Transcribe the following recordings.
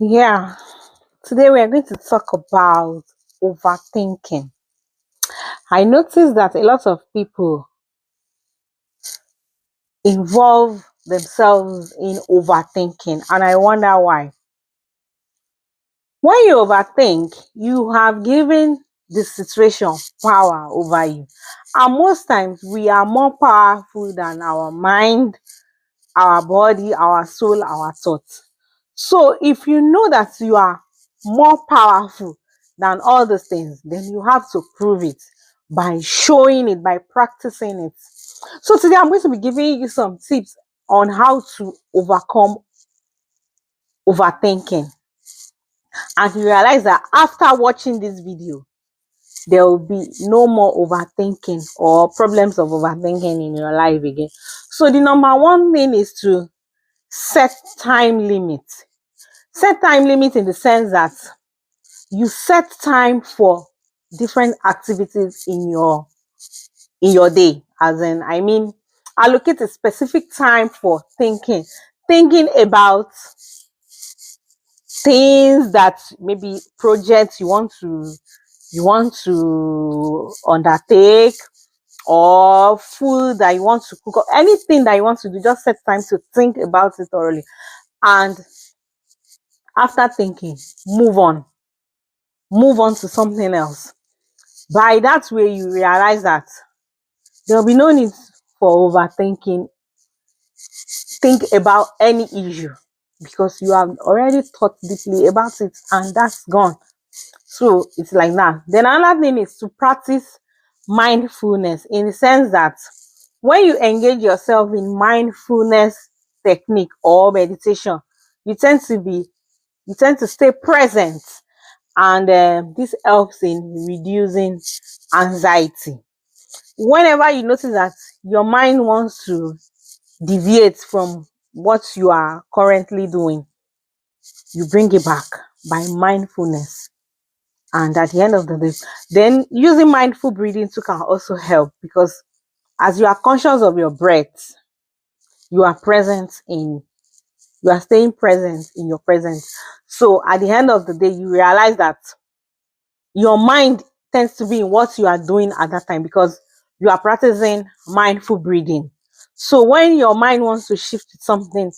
Yeah, today we are going to talk about overthinking. I noticed that a lot of people involve themselves in overthinking, and I wonder why. When you overthink, you have given the situation power over you. And most times, we are more powerful than our mind, our body, our soul, our thoughts. So if you know that you are more powerful than all those things, then you have to prove it by showing it, by practicing it. So today I'm going to be giving you some tips on how to overcome overthinking. And you realize that after watching this video, there will be no more overthinking or problems of overthinking in your life again. So the number one thing is to set time limit. Set time limit in the sense that you set time for different activities in your day. As in, I mean, allocate a specific time for thinking about things that maybe projects you want to undertake, or food that you want to cook, or anything that you want to do. Just set time to think about it thoroughly, and after thinking, move on to something else. By that way, you realize that there will be no need for overthinking. Think about any issue because you have already thought deeply about it, and that's gone. So it's like that. Then another thing is to practice mindfulness, in the sense that when you engage yourself in mindfulness technique or meditation, you tend to be you tend to stay present, and this helps in reducing anxiety. Whenever you notice that your mind wants to deviate from what you are currently doing, you bring it back by mindfulness. And at the end of the day, then using mindful breathing too can also help, because as you are conscious of your breath, you are present in you are staying present in your present. So at the end of the day, you realize that your mind tends to be in what you are doing at that time, because you are practicing mindful breathing. So when it wants to shift to something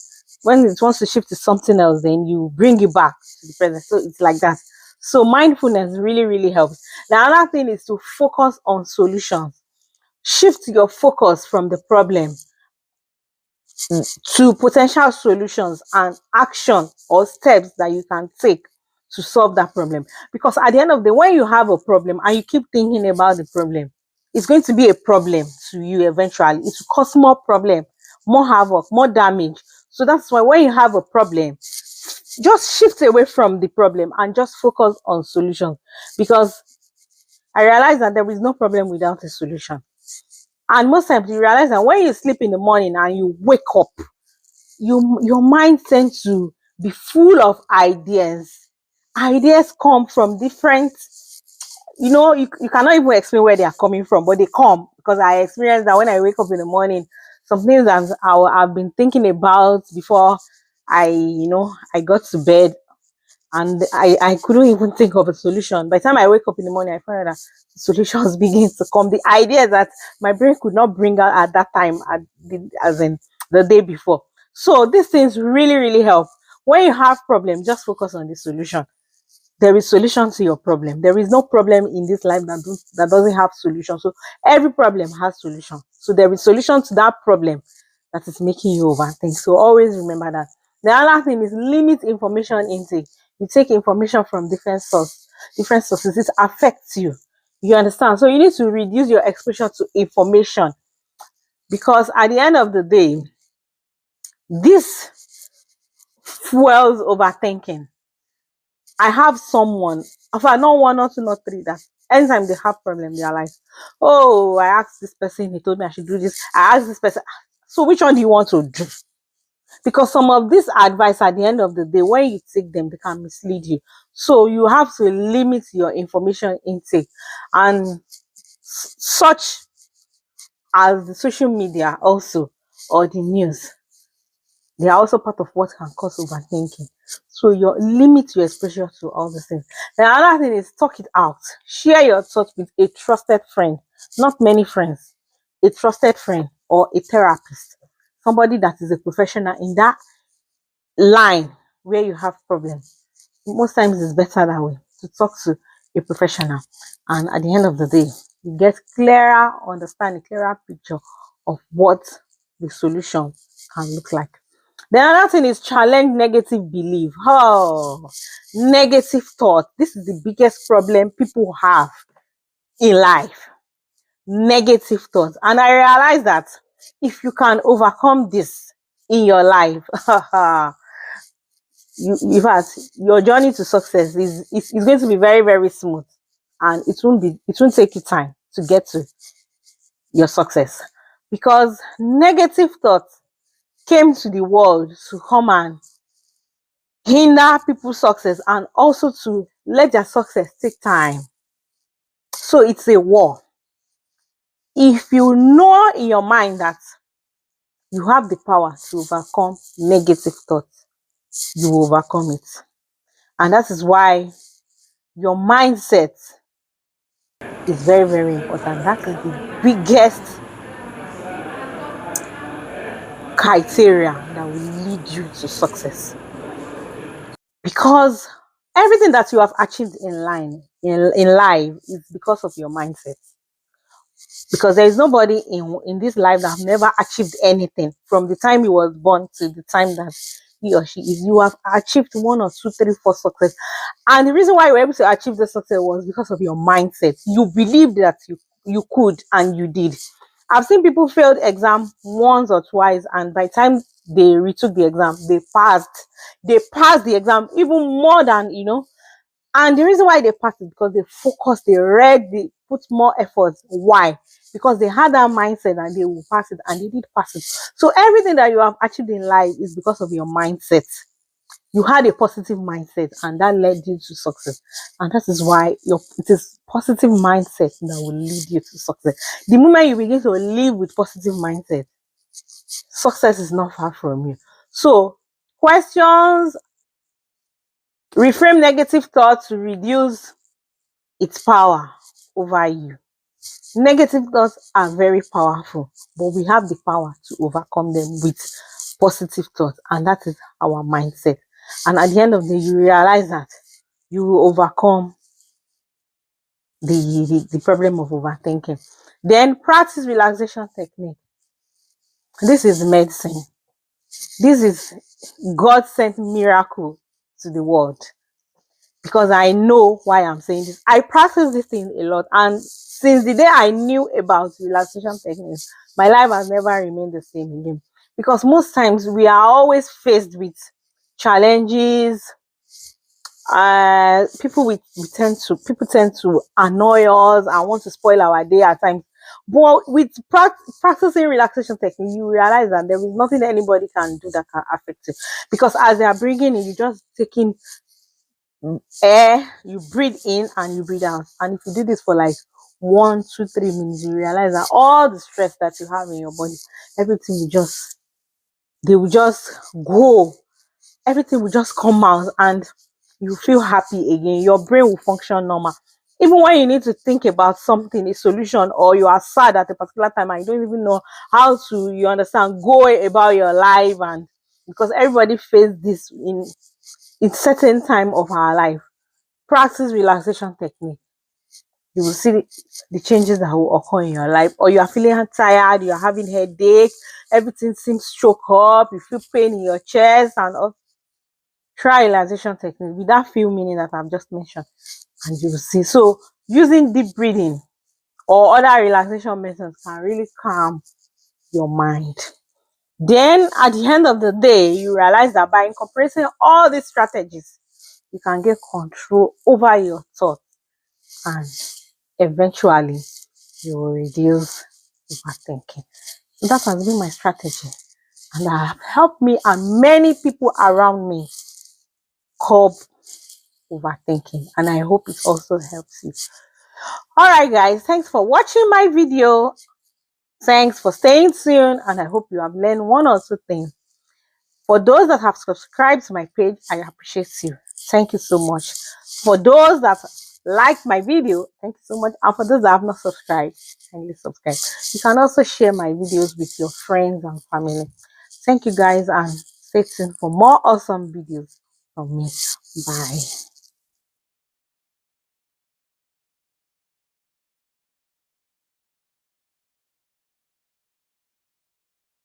else, then you bring it back to the present. So it's like that. So mindfulness really, really helps. The other thing is to focus on solutions. Shift your focus from the problem to potential solutions and action or steps that you can take to solve that problem. Because at the end of the day, when you have a problem and you keep thinking about the problem, it's going to be a problem to you eventually. It will cause more problem, more havoc, more damage. So that's why when you have a problem, just shift away from the problem and just focus on solutions. Because I realize that there is no problem without a solution. And most times you realize that when you sleep in the morning and you wake up, your mind tends to be full of ideas. Ideas come from different, you cannot even explain where they are coming from, but they come because I experienced that when I wake up in the morning, some things I've been thinking about before I got to bed, and I couldn't even think of a solution. By the time I wake up in the morning, I find that the solutions begin to come. The ideas that my brain could not bring out at that time, as in the day before. So these things really, really help. When you have problem, just focus on the solution. There is solution to your problem. There is no problem in this life that doesn't have solution. So every problem has solution. So there is solution to that problem that is making you overthink. So always remember that. The other thing is limit information intake. You take information from different sources. It affects you. You understand? So you need to reduce your exposure to information, because at the end of the day, this fuels overthinking. I have someone, in fact, not one, not two, not three, that anytime they have problem, they are like, oh, I asked this person, he told me I should do this. I asked this person. So which one do you want to do? Because some of this advice at the end of the day, when you take them, they can mislead you. So you have to limit your information intake, and such as the social media also, or the news. They are also part of what can cause overthinking. So you limit your exposure to all the things. The other thing is talk it out. Share your thoughts with a trusted friend, not many friends. A trusted friend or a therapist, somebody that is a professional in that line where you have problems. Most times it's better that way to talk to a professional. And at the end of the day, you get clearer understanding, clearer picture of what the solution can look like. The other thing is challenge negative belief. Oh, negative thought. This is the biggest problem people have in life. Negative thoughts. And I realize that if you can overcome this in your life, in fact, your journey to success is going to be very, very smooth. And it won't take you time to get to your success. Because negative thoughts came to the world to come and hinder people's success and also to let their success take time. So it's a war. If you know in your mind that you have the power to overcome negative thoughts, you will overcome it. And that is why your mindset is very, very important. That is the biggest criteria that will lead you to success. Because everything that you have achieved in life is because of your mindset. Because there is nobody in this life that have never achieved anything from the time he was born to the time that he or she is. You have achieved one or two, three, four success. And the reason why you were able to achieve the success was because of your mindset. You believed that you could and you did. I've seen people failed exam once or twice, and by the time they retook the exam, they passed. They passed the exam even more than and the reason why they passed is because they focused, they read, they put more effort. Why? Because they had that mindset and they will pass it, and they did pass it. So everything that you have achieved in life is because of your mindset. You had a positive mindset, and that led you to success. And that is why it is positive mindset that will lead you to success. The moment you begin to live with positive mindset, success is not far from you. So questions, reframe negative thoughts to reduce its power over you. Negative thoughts are very powerful, but we have the power to overcome them with positive thoughts, and that is our mindset. And at the end of the day, you realize that you will overcome the problem of overthinking. Then practice relaxation technique. This is medicine. This is God sent miracle to the world. Because I know why I'm saying this. I practice this thing a lot, and since the day I knew about relaxation techniques, my life has never remained the same again. Because most times we are always faced with challenges. People tend to annoy us and want to spoil our day at times. But with practicing relaxation technique, you realize that there is nothing anybody can do that can affect you. Because as they are bringing it, you just taking air, you breathe in and you breathe out. And if you do this for like 1, 2, 3 minutes, you realize that all the stress that you have in your body, everything they will just go, everything will just come out, and you feel happy again. Your brain will function normal. Even when you need to think about something, a solution, or you are sad at a particular time and you don't even know how to, you understand, go about your life, and because everybody faces this in certain time of our life. Practice relaxation technique. You will see the changes that will occur in your life. Or you are feeling tired, you are having headache, everything seems choked up, you feel pain in your chest, and all. Try relaxation technique with that few minutes that I've just mentioned, and you will see. So using deep breathing or other relaxation methods can really calm your mind. Then at the end of the day, you realize that by incorporating all these strategies, you can get control over your thoughts, and eventually you will reduce overthinking. That has been my strategy, and that have helped me and many people around me curb overthinking, and I hope it also helps you. All right, guys, thanks for watching my video. Thanks for staying tuned, and I hope you have learned one or two things. For those that have subscribed to my page, I appreciate you. Thank you so much. For those that like my video, thank you so much. And for those that have not subscribed, kindly subscribe. You can also share my videos with your friends and family. Thank you guys, and stay tuned for more awesome videos from me. Bye.